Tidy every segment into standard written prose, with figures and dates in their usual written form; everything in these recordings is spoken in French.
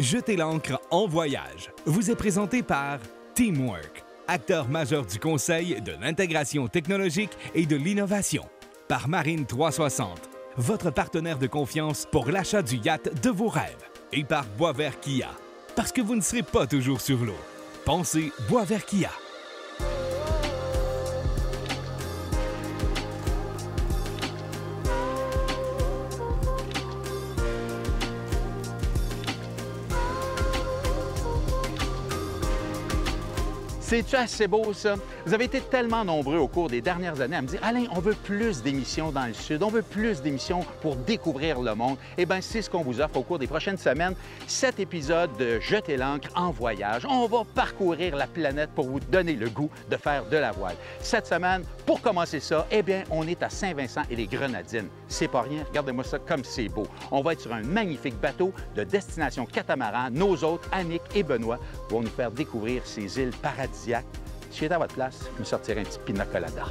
Jetez l'ancre en voyage vous est présenté par Teamwork, acteur majeur du conseil, de l'intégration technologique et de l'innovation. Par Marine 360, votre partenaire de confiance pour l'achat du yacht de vos rêves. Et par Boisvert Kia, parce que vous ne serez pas toujours sur l'eau. Pensez Boisvert Kia. C'est-tu assez beau, ça? Vous avez été tellement nombreux au cours des dernières années à me dire « Alain, on veut plus d'émissions dans le Sud, on veut plus d'émissions pour découvrir le monde. » Eh bien, c'est ce qu'on vous offre au cours des prochaines semaines. 7 épisodes de Jetez l'ancre en voyage. On va parcourir la planète pour vous donner le goût de faire de la voile. Cette semaine, pour commencer ça, eh bien, on est à Saint-Vincent et les Grenadines. C'est pas rien, regardez-moi ça comme c'est beau. On va être sur un magnifique bateau de destination catamaran. Nos hôtes, Annick et Benoît, vont nous faire découvrir ces îles paradisiaques. Si j'étais à votre place, je me sortirais un petit pina colada.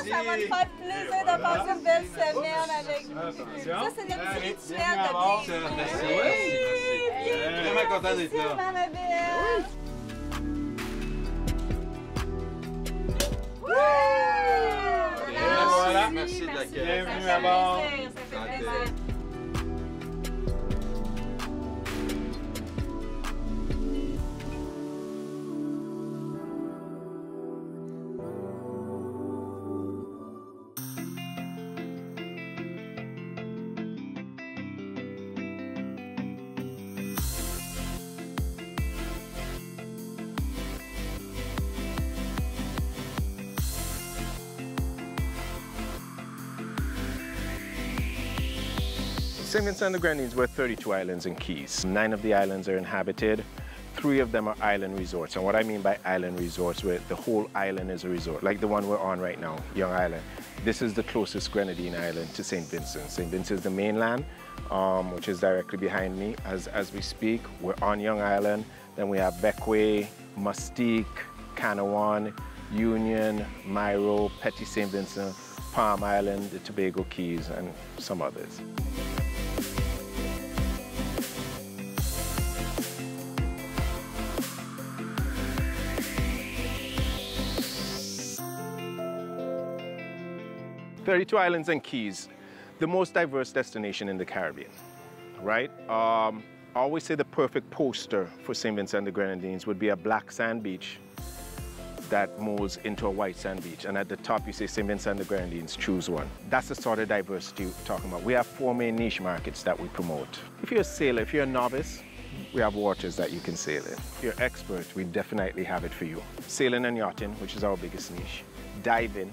Ça va me faire plaisir de passer une belle semaine avec vous. Ça, c'est notre petit rituel de bienvenue. Merci. Vraiment content d'être là. Merci, ma belle. Voilà. Merci de l'accueil. Bienvenue à bord. Ça fait plaisir. St. Vincent and the Grenadines, we're 32 islands and keys. 9 of the islands are inhabited. 3 of them are island resorts. And what I mean by island resorts, where the whole island is a resort, like the one we're on right now, Young Island. This is the closest Grenadine island to St. Vincent. St. Vincent is the mainland, which is directly behind me as we speak. We're on Young Island. Then we have Bequia, Mustique, Canawan, Union, Myro, Petit St. Vincent, Palm Island, the Tobago Keys, and some others. "32 islands and keys, the most diverse destination in the Caribbean, right? I always say the perfect poster for St. Vincent and the Grenadines would be a black sand beach that molds into a white sand beach. And at the top, you say St. Vincent and the Grenadines, choose one. That's the sort of diversity we're talking about. We have 4 main niche markets that we promote. If you're a sailor, if you're a novice, we have waters that you can sail in. If you're an expert, we definitely have it for you. Sailing and yachting, which is our biggest niche. Diving.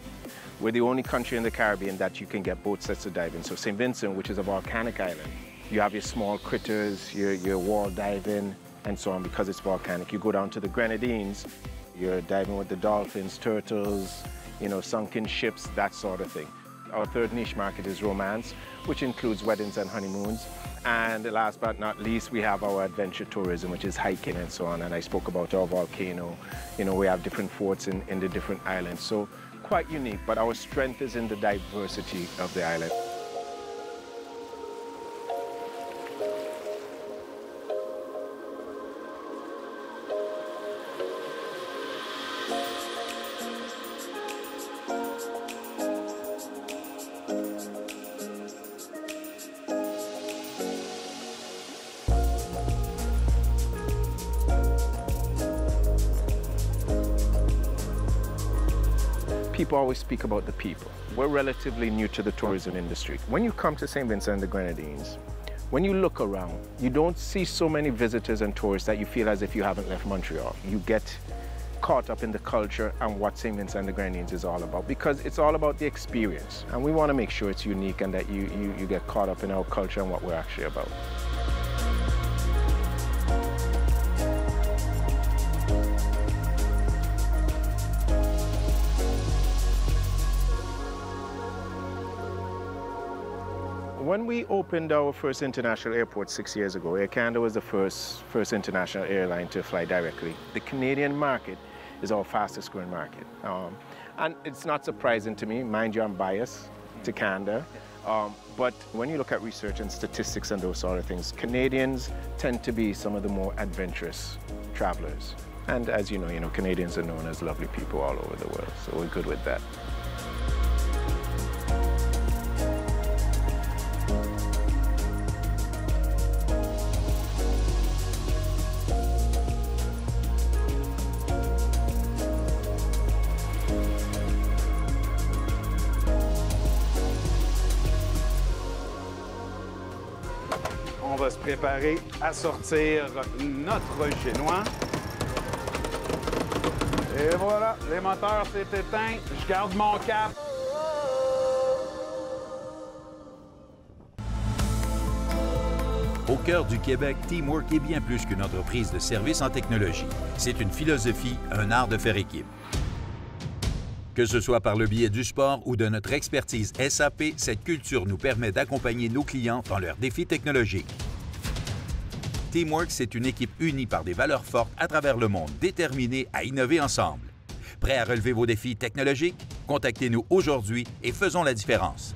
We're the only country in the Caribbean that you can get both sets of diving. So St. Vincent, which is a volcanic island, you have your small critters, your wall diving, and so on, because it's volcanic. You go down to the Grenadines, you're diving with the dolphins, turtles, you know, sunken ships, that sort of thing. Our 3rd niche market is romance, which includes weddings and honeymoons. And last but not least, we have our adventure tourism, which is hiking and so on. And I spoke about our volcano. You know, we have different forts in the different islands. So quite unique, but our strength is in the diversity of the island. People always speak about the people. We're relatively new to the tourism industry. When you come to St. Vincent and the Grenadines, when you look around, you don't see so many visitors and tourists that you feel as if you haven't left Montreal. You get caught up in the culture and what St. Vincent and the Grenadines is all about, because it's all about the experience. And we want to make sure it's unique and that you get caught up in our culture and what we're actually about. When we opened our first international airport 6 years ago, Air Canada was the first international airline to fly directly. The Canadian market is our fastest growing market. And it's not surprising to me, mind you, I'm biased to Canada. But when you look at research and statistics and those sort of things, Canadians tend to be some of the more adventurous travelers. And as you know, Canadians are known as lovely people all over the world, so we're good with that. On va se préparer à sortir notre génois. Et voilà, les moteurs s'est éteints. Je garde mon cap. Au cœur du Québec, Teamwork est bien plus qu'une entreprise de services en technologie. C'est une philosophie, un art de faire équipe. Que ce soit par le biais du sport ou de notre expertise SAP, cette culture nous permet d'accompagner nos clients dans leurs défis technologiques. Teamwork, c'est une équipe unie par des valeurs fortes à travers le monde, déterminée à innover ensemble. Prêt à relever vos défis technologiques? Contactez-nous aujourd'hui et faisons la différence.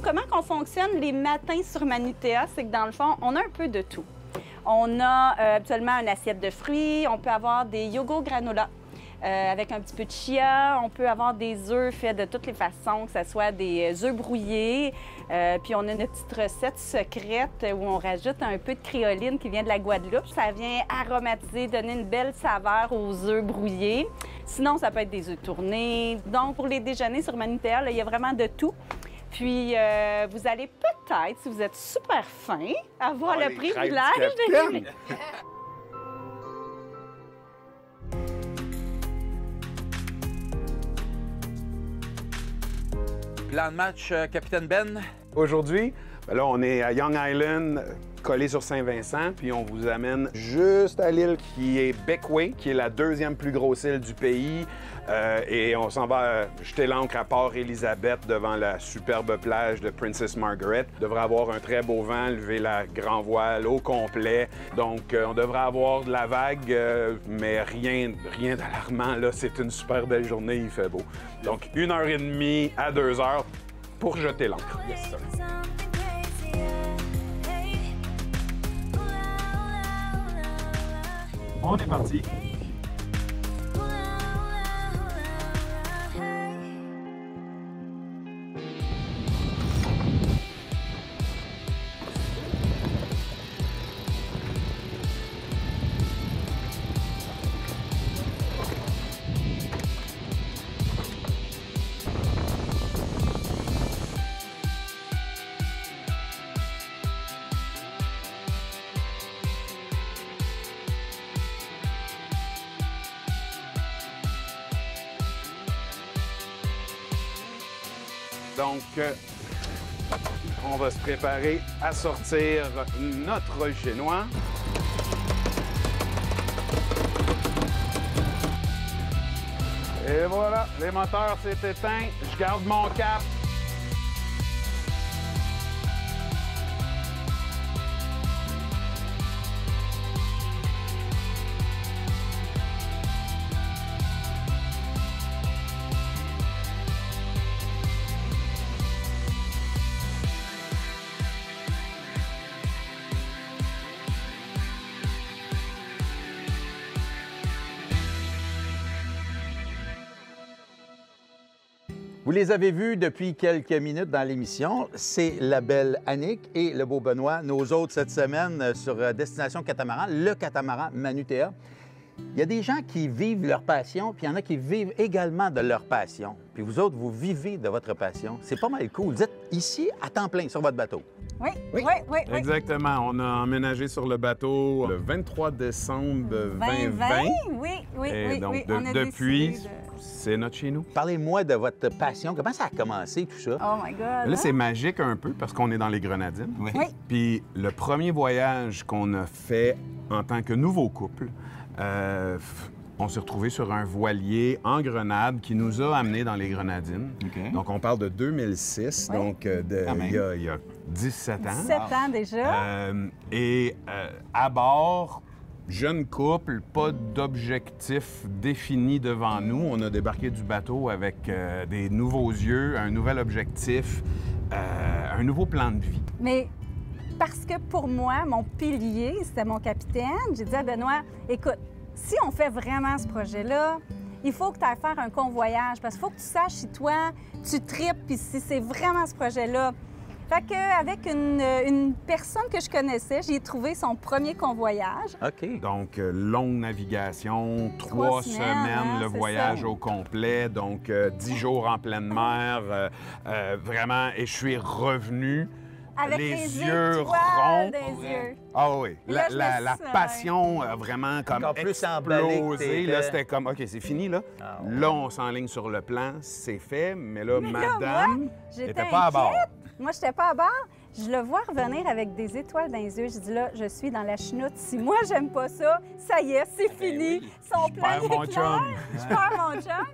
Comment qu'on fonctionne les matins sur Manutea, c'est que dans le fond, on a un peu de tout. On a habituellement une assiette de fruits, on peut avoir des yogourts granola avec un petit peu de chia, on peut avoir des œufs faits de toutes les façons, que ce soit des œufs brouillés, puis on a une petite recette secrète où on rajoute un peu de créoline qui vient de la Guadeloupe. Ça vient aromatiser, donner une belle saveur aux œufs brouillés. Sinon, ça peut être des œufs tournés. Donc, pour les déjeuners sur Manutea, là, il y a vraiment de tout. Puis, vous allez peut-être, si vous êtes super fin, avoir le privilège de... Plan de match, Capitaine Ben? Aujourd'hui, ben là, on est à Young Island, collé sur Saint-Vincent, puis on vous amène juste à l'île qui est Beckway, qui est la deuxième plus grosse île du pays. Et on s'en va jeter l'ancre à Port-Élisabeth devant la superbe plage de Princess Margaret. On devrait avoir un très beau vent, lever la grand voile au complet. Donc, on devrait avoir de la vague, mais rien d'alarmant. Là, c'est une super belle journée, il fait beau. Donc, 1h30 à 2h pour jeter l'ancre. Yes, sir. On est parti. Donc, on va se préparer à sortir notre génois. Et voilà, les moteurs s'est éteints. Je garde mon cap. Vous les avez vus depuis quelques minutes dans l'émission. C'est la belle Annick et le beau Benoît, nos autres cette semaine sur Destination Catamaran, le catamaran Manutea. Il y a des gens qui vivent leur passion, puis il y en a qui vivent également de leur passion. Puis vous autres, vous vivez de votre passion. C'est pas mal cool. Vous êtes ici à temps plein sur votre bateau. Oui. Exactement. On a emménagé sur le bateau le 23 décembre 2020. Oui. Donc, On a depuis, décidé c'est notre chez nous. Parlez-moi de votre passion. Comment ça a commencé, tout ça? Oh my God! Là, c'est magique un peu parce qu'on est dans les Grenadines. Oui. Puis le premier voyage qu'on a fait en tant que nouveau couple, On s'est retrouvé sur un voilier en Grenade qui nous a amenés dans les Grenadines. OK. Donc, on parle de 2006, Oui. donc Quand même. il y a 17 ans. 17 ans déjà. À bord, jeune couple, pas d'objectif défini devant nous. On a débarqué du bateau avec des nouveaux yeux, un nouvel objectif, un nouveau plan de vie. Mais parce que pour moi, mon pilier, c'était mon capitaine. J'ai dit à Benoît, écoute, si on fait vraiment ce projet-là, il faut que tu ailles faire un convoyage parce qu'il faut que tu saches si toi, tu tripes, puis si c'est vraiment ce projet-là. Fait qu'avec une personne que je connaissais, j'ai trouvé son premier convoyage. OK. Donc, longue navigation, 3 semaines, semaines, hein, le c'est voyage ça. au complet, donc 10 jours en pleine mer, vraiment, et je suis revenu, Avec les les yeux étoiles ronds. des yeux. Ah oui, Là, je me la suis- passion a vraiment comme Encore plus emballé que explosé. t'étais. Là, c'était comme, OK, c'est fini, là. Ah ouais. Là, on s'enligne sur le plan, c'est fait, mais là, là, madame J'étais n'était pas à bord. inquiète. Moi, je n'étais pas à bord. Je le vois revenir avec des étoiles dans les yeux. Je dis là, je suis dans la chenoute. Si moi, j'aime pas ça, ça y est, c'est fini. Son plan perds est mon clair. chum. Je perds mon chum.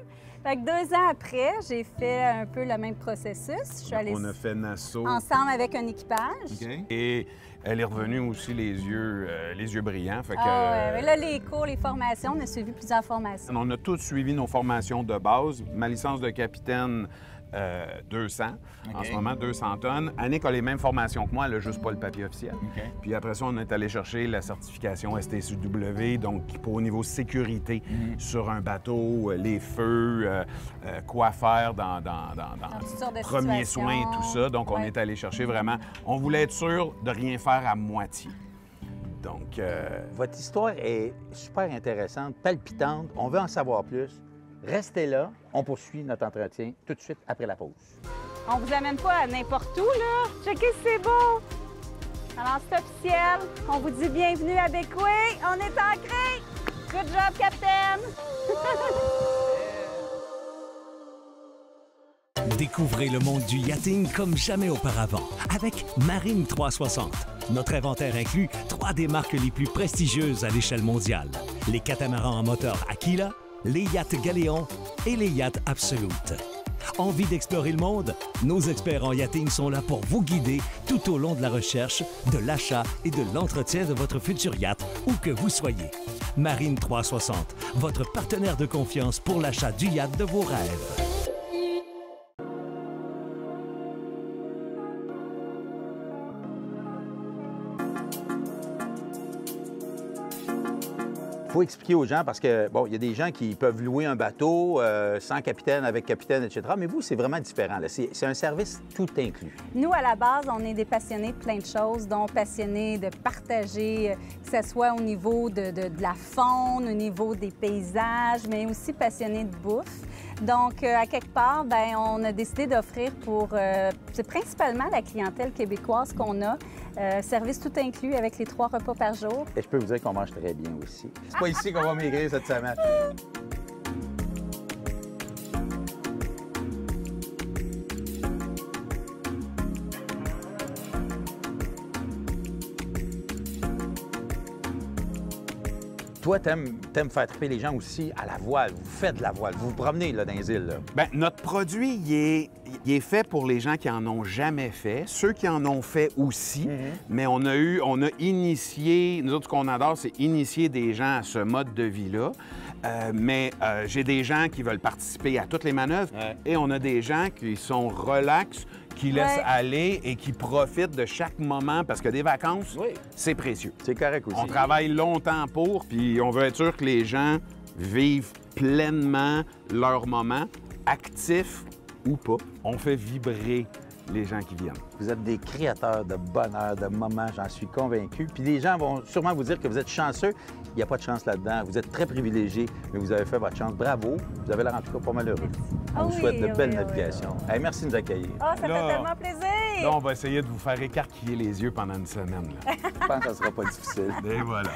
Fait que 2 ans après, j'ai fait un peu le même processus. Je suis allée On a fait Nassau. ensemble avec un équipage. OK. Et elle est revenue aussi les yeux brillants. Fait que, Ah ouais, mais là, les cours, les formations, on a suivi plusieurs formations. on a tous suivi nos formations de base. Ma licence de capitaine, 200. En ce moment, 200 tonnes. Annick a les mêmes formations que moi, elle n'a juste pas le papier officiel. OK. Puis après ça, on est allé chercher la certification STCW, donc pour au niveau sécurité sur un bateau, les feux, quoi faire dans toutes sortes de premiers situations. soins et tout ça. Donc, on Ouais. est allé chercher vraiment... On voulait être sûr de rien faire à moitié. Donc, Votre histoire est super intéressante, palpitante. On veut en savoir plus. Restez là. On poursuit notre entretien tout de suite après la pause. On vous amène pas à n'importe où, là. Checkez si c'est beau. Alors, c'est officiel. On vous dit bienvenue à Bécoué. On est ancré. Good job, capitaine. Découvrez le monde du yachting comme jamais auparavant avec Marine 360. Notre inventaire inclut 3 des marques les plus prestigieuses à l'échelle mondiale. Les catamarans en moteur Aquila, les yachts Galéon et les yachts Absolute. Envie d'explorer le monde? Nos experts en yachting sont là pour vous guider tout au long de la recherche, de l'achat et de l'entretien de votre futur yacht, où que vous soyez. Marine 360, votre partenaire de confiance pour l'achat du yacht de vos rêves. Il faut expliquer aux gens parce que, bon, il y a des gens qui peuvent louer un bateau sans capitaine, avec capitaine, etc. Mais vous, c'est vraiment différent. là. C'est un service tout inclus. Nous, à la base, on est des passionnés de plein de choses, dont passionnés de partager, que ce soit au niveau de la faune, au niveau des paysages, mais aussi passionnés de bouffe. Donc, à quelque part, ben, on a décidé d'offrir pour, c'est principalement la clientèle québécoise qu'on a, service tout inclus avec les 3 repas par jour. Et je peux vous dire qu'on mange très bien aussi. C'est pas ici qu'on va maigrir cette semaine. Toi, t'aimes faire triper les gens aussi à la voile. Vous faites de la voile. Vous vous promenez là, dans les îles. Là. bien, notre produit, il est fait pour les gens qui en ont jamais fait, ceux qui en ont fait aussi, mais on a initié, nous autres, ce qu'on adore, c'est initier des gens à ce mode de vie-là. Mais j'ai des gens qui veulent participer à toutes les manœuvres et on a des gens qui sont relax, qui laissent aller et qui profitent de chaque moment parce que des vacances, c'est précieux. C'est correct aussi. On travaille longtemps pour, puis on veut être sûr que les gens vivent pleinement leur moment, actifs ou pas. On fait vibrer les gens qui viennent. Vous êtes des créateurs de bonheur, de moments, j'en suis convaincu. Puis les gens vont sûrement vous dire que vous êtes chanceux. Il n'y a pas de chance là-dedans. Vous êtes très privilégiés, mais vous avez fait votre chance. Bravo. Vous avez l'air en tout cas pas malheureux. On vous souhaite de belles navigations. Hey, merci de nous accueillir. Oh, ça fait tellement plaisir! Là, on va essayer de vous faire écarquiller les yeux pendant une semaine. Là. Je pense que ça ne sera pas difficile. Et voilà.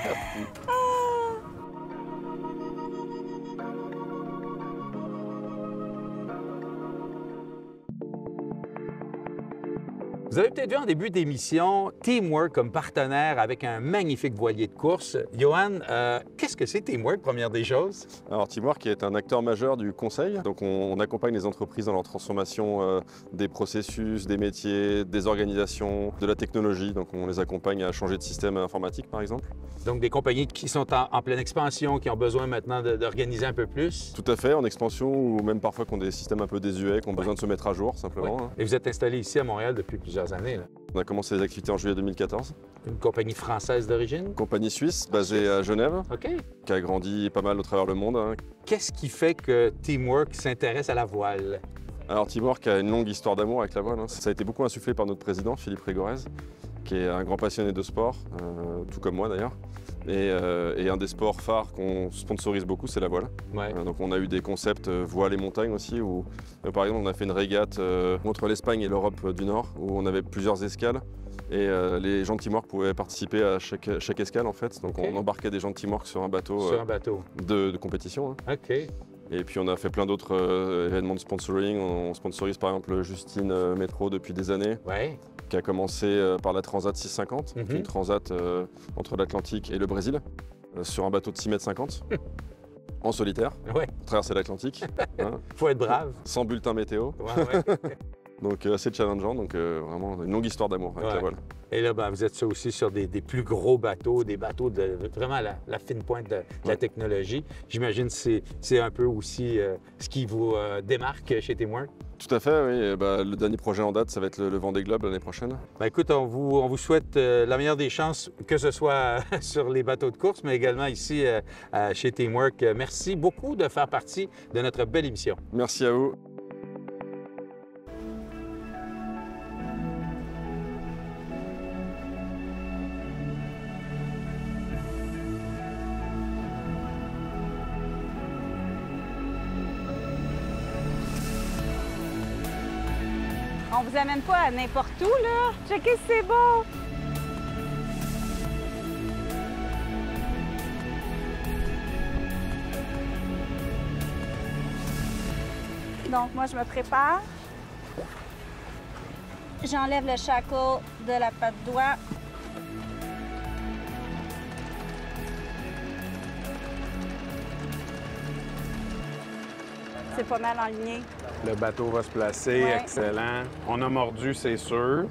Vous avez peut-être vu en début d'émission Teamwork comme partenaire avec un magnifique voilier de course. Johan, qu'est-ce que c'est Teamwork, première des choses? Alors Teamwork est un acteur majeur du conseil. Donc on accompagne les entreprises dans leur transformation des processus, des métiers, des organisations, de la technologie. Donc on les accompagne à changer de système informatique par exemple. Donc des compagnies qui sont en pleine expansion, qui ont besoin maintenant d'organiser un peu plus. Tout à fait, en expansion ou même parfois qui ont des systèmes un peu désuets, qui ont besoin de se mettre à jour simplement. Ouais. Et vous êtes installé ici à Montréal depuis plusieurs années. Là. On a commencé les activités en juillet 2014. Une compagnie française d'origine? Compagnie suisse basée à Genève, OK. Qui a grandi pas mal au travers le monde. Hein. Qu'est-ce qui fait que Teamwork s'intéresse à la voile? Alors Teamwork a une longue histoire d'amour avec la voile. Hein. Ça a été beaucoup insufflé par notre président, Philippe Régorez, qui est un grand passionné de sport, tout comme moi d'ailleurs. Et un des sports phares qu'on sponsorise beaucoup, c'est la voile. Ouais. Donc on a eu des concepts voile et montagne aussi, où par exemple on a fait une régate entre l'Espagne et l'Europe du Nord, où on avait plusieurs escales. Et les gens de Teamwork pouvaient participer à chaque escale en fait. Donc on embarquait des gens de Teamwork sur un bateau, de compétition. Hein. OK. Et puis on a fait plein d'autres événements de sponsoring. On sponsorise par exemple Justine Métro depuis des années. Ouais. Qui a commencé par la Transat 650, une transat entre l'Atlantique et le Brésil, sur un bateau de 6,50 m, en solitaire, pour traverser l'Atlantique. Hein, faut être brave. Sans bulletin météo. Ouais. Donc assez challengeant, donc vraiment une longue histoire d'amour avec la voile. Et là, ben, vous êtes ça aussi sur des plus gros bateaux, des bateaux de vraiment la fine pointe de la technologie. J'imagine que c'est un peu aussi ce qui vous démarque chez Teamwork. Tout à fait, oui. Bah, le dernier projet en date, ça va être le Vendée Globe l'année prochaine. Ben, écoute, on vous souhaite la meilleure des chances, que ce soit sur les bateaux de course, mais également ici chez Teamwork. Merci beaucoup de faire partie de notre belle émission. Merci à vous. On vous amène pas à n'importe où, là. Checkez, c'est beau! Donc, moi, je me prépare. J'enlève le shackle de la patte doigt. C'est pas mal aligné. Le bateau va se placer, excellent. On a mordu, c'est sûr.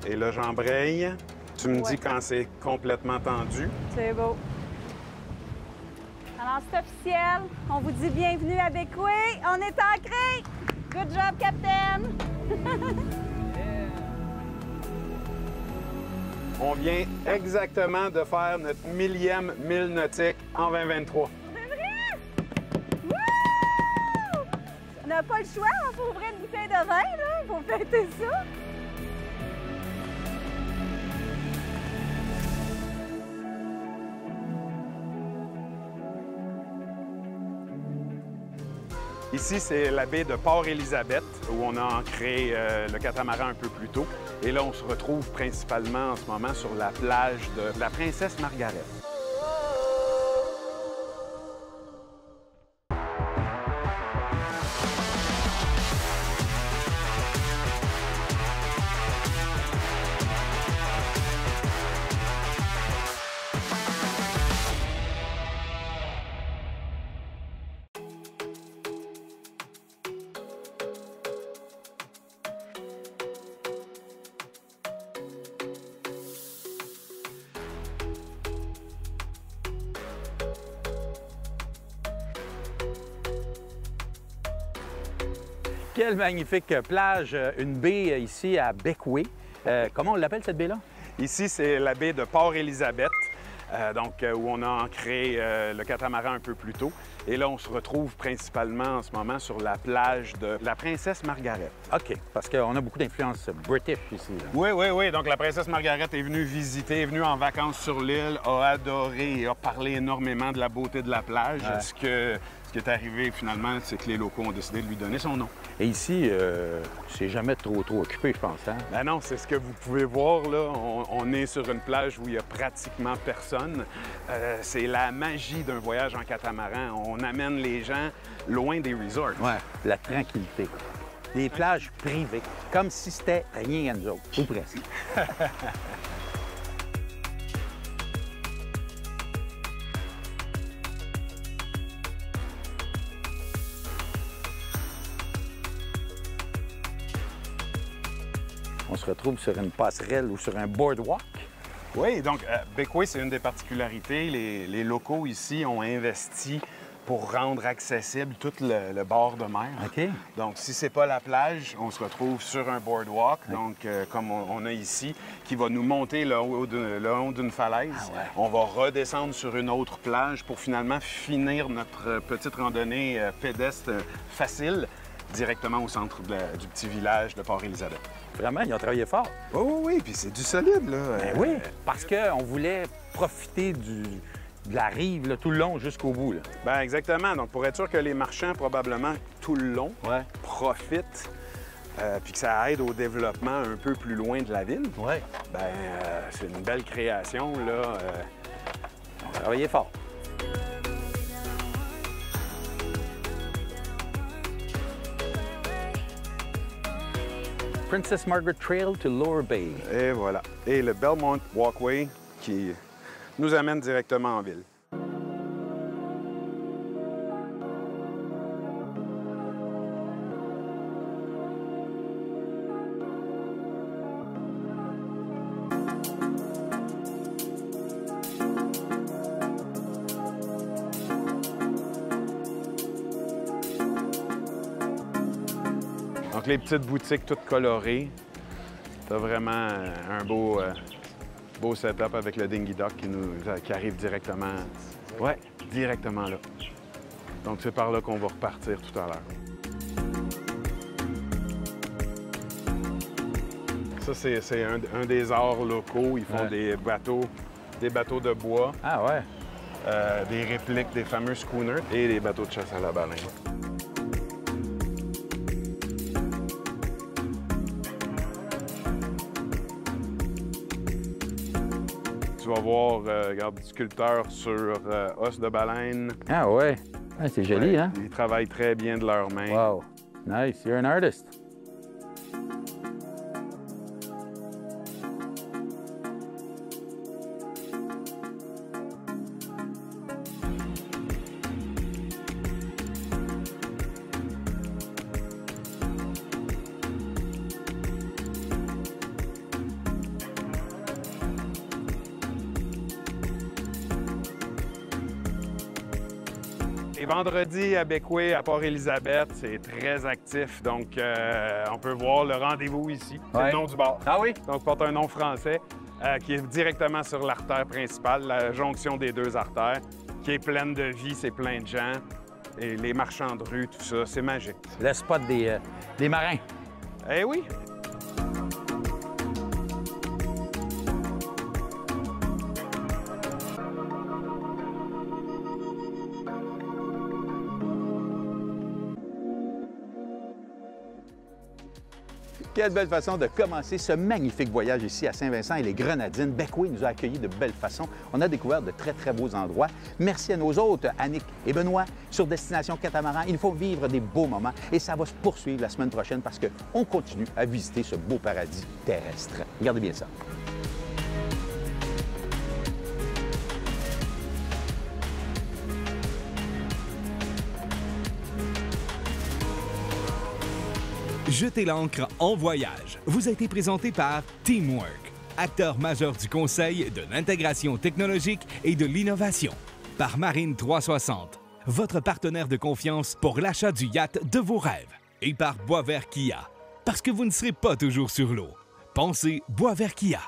Et là, j'embraye. Tu me dis quand c'est complètement tendu. C'est beau. Alors, c'est officiel. On vous dit bienvenue à Beckway. On est ancré. Good job, Capitaine. On vient exactement de faire notre 1000e mille nautique en 2023. On n'a pas le choix, il faut ouvrir une bouteille de vin, là. Il faut fêter ça. Ici, c'est la baie de Port-Élisabeth, où on a ancré le catamaran un peu plus tôt. Et là, on se retrouve principalement en ce moment sur la plage de la Princesse Margaret. Quelle magnifique plage, une baie ici à Beckway. Comment on l'appelle cette baie-là? Ici, c'est la baie de Port-Élisabeth, où on a ancré le catamaran un peu plus tôt. Et là, on se retrouve principalement en ce moment sur la plage de la Princesse Margaret. OK, parce qu'on a beaucoup d'influence british ici. Là. Oui. Donc, la Princesse Margaret est venue visiter, est venue en vacances sur l'île, a adoré et a parlé énormément de la beauté de la plage. Ouais. Ce qui est arrivé, finalement, c'est que les locaux ont décidé de lui donner son nom. Et ici, c'est jamais trop occupé, je pense, hein? Ben non, c'est ce que vous pouvez voir, là. On est sur une plage où il n'y a pratiquement personne. C'est la magie d'un voyage en catamaran. On amène les gens loin des resorts. Ouais, la tranquillité. Des plages privées, comme si c'était rien à nous autres, ou presque. On se retrouve sur une passerelle ou sur un boardwalk. Oui, donc Beckway, c'est une des particularités. Les locaux ici ont investi pour rendre accessible tout le bord de mer. OK. Donc, si c'est pas la plage, on se retrouve sur un boardwalk, donc comme on a ici, qui va nous monter le long d'une falaise. Ah ouais. On va redescendre sur une autre plage pour finalement finir notre petite randonnée pédestre facile directement au centre du petit village de Port-Élisabeth. Vraiment, ils ont travaillé fort. Oui, oui, oui, puis c'est du solide, là. Ben oui, parce qu'on voulait profiter de la rive là, tout le long jusqu'au bout. Là. Ben exactement. Donc, pour être sûr que les marchands, probablement tout le long, profitent, puis que ça aide au développement un peu plus loin de la ville, ben c'est une belle création, là. Ils ont travaillé fort. Princess Margaret Trail to Lower Bay. Et voilà. Et le Belmont Walkway qui nous amène directement en ville. Donc, les petites boutiques toutes colorées. T'as vraiment un beau setup avec le Dingy Dock qui arrive directement, directement là. Donc, c'est par là qu'on va repartir tout à l'heure. Ça, c'est un des arts locaux. Ils font des bateaux de bois. Ah ouais? Des répliques des fameux schooners et des bateaux de chasse à la baleine. Tu vas voir, regarde, du sculpteur sur os de baleine. Ah ouais? Ah, c'est joli, hein? Ils travaillent très bien de leurs mains. Wow! Nice, you're an artist. Et vendredi à Beckway, à Port-Élisabeth, c'est très actif. Donc, on peut voir le rendez-vous ici. C'est le nom du bar. Ah oui? Donc, porte un nom français qui est directement sur l'artère principale, la jonction des deux artères, qui est pleine de vie, c'est plein de gens. Et les marchands de rue, tout ça, c'est magique. Le spot des marins. Eh oui! Quelle belle façon de commencer ce magnifique voyage ici à Saint-Vincent et les Grenadines. Beckway nous a accueillis de belle façon. On a découvert de très, très beaux endroits. Merci à nos hôtes, Annick et Benoît, sur Destination Catamaran. Il faut vivre des beaux moments et ça va se poursuivre la semaine prochaine parce qu'on continue à visiter ce beau paradis terrestre. Regardez bien ça. Jetez l'ancre en voyage vous a été présenté par Teamwork, acteur majeur du conseil, de l'intégration technologique et de l'innovation. Par Marine 360, votre partenaire de confiance pour l'achat du yacht de vos rêves. Et par Boisvert Kia, parce que vous ne serez pas toujours sur l'eau. Pensez Boisvert Kia.